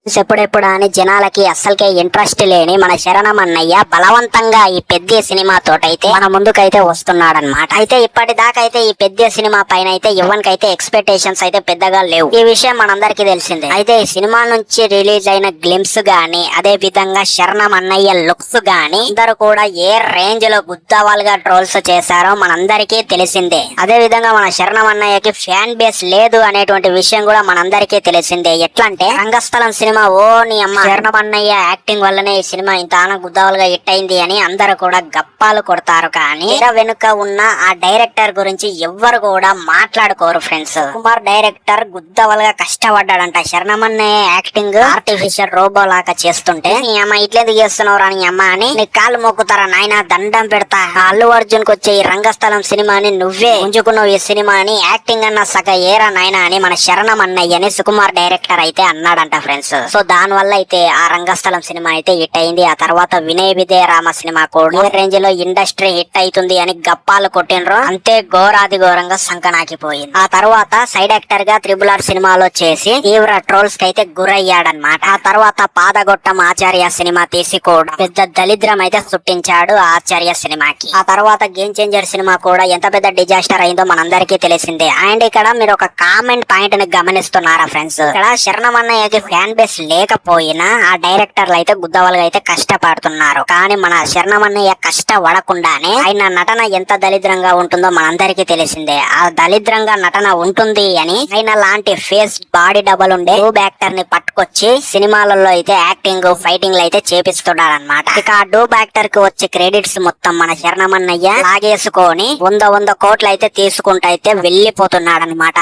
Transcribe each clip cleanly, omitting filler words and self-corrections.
ఎప్పుడెప్పుడు అని జనాలకి అస్సలకే ఇంట్రెస్ట్ లేని మన శరణం అన్నయ్య బలవంతంగా ఈ పెద్ద సినిమా తోటైతే మన ముందుకైతే వస్తున్నాడనమాట. అయితే ఇప్పటిదాకైతే ఈ పెద్ద సినిమా పైన అయితే ఎవరికైతే ఎక్స్పెక్టేషన్స్ అయితే పెద్దగా లేవు. ఈ విషయం మనందరికీ తెలిసిందే. అయితే ఈ సినిమా నుంచి రిలీజ్ అయిన గ్లిమ్స్ గానీ, అదే విధంగా శరణం అన్నయ్య లుక్స్ గానీ అందరూ కూడా ఏ రేంజ్ లో గుద్దవాలుగా ట్రోల్స్ చేశారో మనందరికీ తెలిసిందే. అదే విధంగా మన శరణం అన్నయ్యకి ఫ్యాన్ బేస్ లేదు అనేటువంటి విషయం కూడా మనందరికీ తెలిసిందే. ఎట్లా అంటే రంగస్థలం సినిమా ఓ నీ అమ్మ శరణం అన్నయ్య యాక్టింగ్ వల్లనే ఈ సినిమా ఇంత గుద్దవలుగా హిట్ అయింది అని అందరూ కూడా గప్పాలు కొడతారు. కానీ తెర వెనుక ఉన్న ఆ డైరెక్టర్ గురించి ఎవ్వరు కూడా మాట్లాడుకోరు ఫ్రెండ్స్. కుమార్ డైరెక్టర్ గుద్దవలుగా కష్టపడ్డాడంట. శరణం అన్నయ్య యాక్టింగ్ ఆర్టిఫిషియల్ రోబో లాగా చేస్తుంటే నీ అమ్మ ఇట్లేందుకు చేస్తున్నావు నీ అమ్మ అని నీ కాళ్ళు మొక్కుతారా నాయన, దండం పెడతా. అల్లు అర్జున్ కు వచ్చే ఈ రంగస్థలం సినిమాని నువ్వే ఉంచుకున్నావు, ఈ సినిమాని యాక్టింగ్ అన్న సగ ఏరా నాయన అని మన శరణం అన్నయ్యని సుకుమార్ డైరెక్టర్ అయితే అన్నాడంట ఫ్రెండ్స్. సో దాని వల్ల అయితే ఆ రంగస్థలం సినిమా అయితే హిట్ అయింది. ఆ తర్వాత వినయ విజయ రామ సినిమా కూడా రేంజ్ లో ఇండస్ట్రీ హిట్ అవుతుంది అని గప్పాలు కొట్టినరు. అంతే ఘోరాది ఘోరంగా సంకనాకిపోయింది. ఆ తర్వాత సైడ్ యాక్టర్ గా RRR సినిమాలో చేసి తీవ్ర ట్రోల్స్ కి అయితే గురయ్యాడనమాట. ఆ తర్వాత పాదగొట్టం ఆచార్య సినిమా తీసి కూడా పెద్ద దళిద్రం అయితే సృష్టించాడు ఆచార్య సినిమాకి. ఆ తర్వాత గేమ్ చేంజర్ సినిమా కూడా ఎంత పెద్ద డిజాస్టర్ అయిందో మనందరికీ తెలిసిందే. అండ్ ఇక్కడ మీరు ఒక కామెంట్ పాయింట్ ని గమనిస్తున్నారా ఫ్రెండ్స్, ఇక్కడ శరణం అన్నయ్యకి ఫ్యాన్ బేస్ లేకపోయినా ఆ డైరెక్టర్లు అయితే గుద్దవాళ్ళగా అయితే కష్టపడుతున్నారు. కానీ మన శరణం అన్నయ్య కష్టపడకుండానే ఆయన నటన ఎంత దళిద్రంగా ఉంటుందో మనందరికీ తెలిసిందే. ఆ దళిద్రంగా నటన ఉంటుంది అని ఆయన లాంటి ఫేస్ బాడీ డబల్ ఉండే డూబ్ యాక్టర్ ని పట్టుకొచ్చి సినిమాలలో అయితే యాక్టింగ్ ఫైటింగ్ అయితే చేపిస్తున్నాడు అనమాట. ఇక ఆ డూబ్ యాక్టర్ కి వచ్చే క్రెడిట్స్ మొత్తం మన శరణం అన్నయ్య లాగేసుకొని 100 కోట్లు అయితే తీసుకుంటూ అయితే వెళ్లిపోతున్నాడు అనమాట,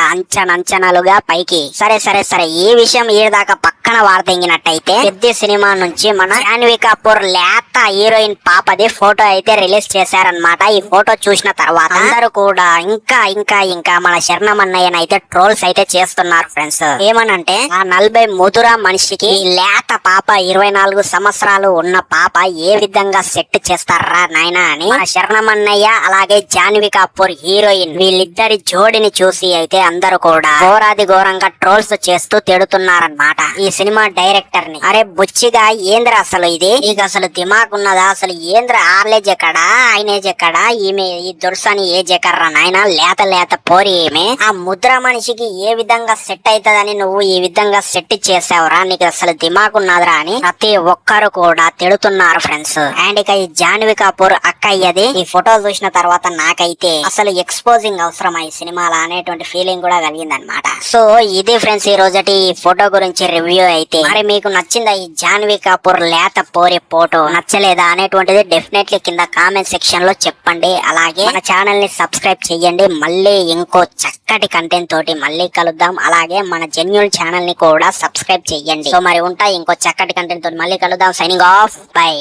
అంచనాలుగా పైకి. సరే సరే సరే ఈ విషయం ఈ దాకా పక్కన వార్తెంగినట్టయితే పెద్ద సినిమా నుంచి మన జాన్వీ కపూర్ లేత హీరోయిన్ పాపది ఫోటో అయితే రిలీజ్ చేశారనమాట. ఈ ఫోటో చూసిన తర్వాత అందరూ కూడా ఇంకా మన శరణం అన్నయ్యని అయితే ట్రోల్స్ అయితే చేస్తున్నారు ఫ్రెండ్స్. ఏమనంటే ఆ 40 ముదురా మనిషికి లేత పాప 24 సంవత్సరాలు ఉన్న పాప ఏ విధంగా సెట్ చేస్తారా నాయనా అని మన శరణం అన్నయ్య అలాగే జాన్వీ కపూర్ హీరోయిన్ వీళ్ళిద్దరి జోడిని చూసి అయితే అందరూ కూడా ఘోరాది ఘోరంగా ట్రోల్స్ చేస్తూ తిడుతున్నారనమాట ఈ సినిమా డైరెక్టర్ ని. అరే బుచ్చిగా ఏంద్ర అసలు ఇది, నీకు అసలు దిమాగ్ ఉన్నదా అసలు? ఏంద్ర ఆర్లేజ్ ఎక్కడా, ఆయనేజ్ ఎక్కడా, ఈమె ఈ దుర్సాని ఏజ్ ఎక్కడ్రా నాయన, లేత పోరి ఏమే ఆ ముద్ర మనిషికి ఏ విధంగా సెట్ అవుతుందని నువ్వు ఈ విధంగా సెట్ చేసావురా, నీకు అసలు దిమాగ్ ఉన్నదిరా అని ప్రతి ఒక్కరు కూడా తిడుతున్నారు ఫ్రెండ్స్. అండ్ ఇక ఈ జాన్వీ కపూర్ అక్కయ్యది ఈ ఫోటో చూసిన తర్వాత నాకైతే అసలు ఎక్స్పోజింగ్ అవసరమా ఈ సినిమాలో అనేటువంటి ఫీలింగ్ కూడా కలిగింది అనమాట. సో ఇది ఫ్రెండ్స్ ఈ రోజటి ఈ ఫోటో గురించి రివ్యూ అయితే. మరి మీకు నచ్చిందా ఈ జాన్వీ కపూర్ లేత పోరి ఫోటో, నచ్చలేదా అనేటువంటిది డెఫినెట్లీ కింద కామెంట్ సెక్షన్ లో చెప్పండి. అలాగే మన ఛానల్ ని సబ్స్క్రైబ్ చేయండి. మళ్ళీ ఇంకో చక్కటి కంటెంట్ తోటి మళ్ళీ కలుద్దాం. అలాగే మన జెన్యూన్ ఛానల్ ని కూడా సబ్స్క్రైబ్ చేయండి. సో మరి ఉంటాయి ఇంకో చక్కటి కంటెంట్ తోటి మళ్ళీ కలుద్దాం. Signing off, by.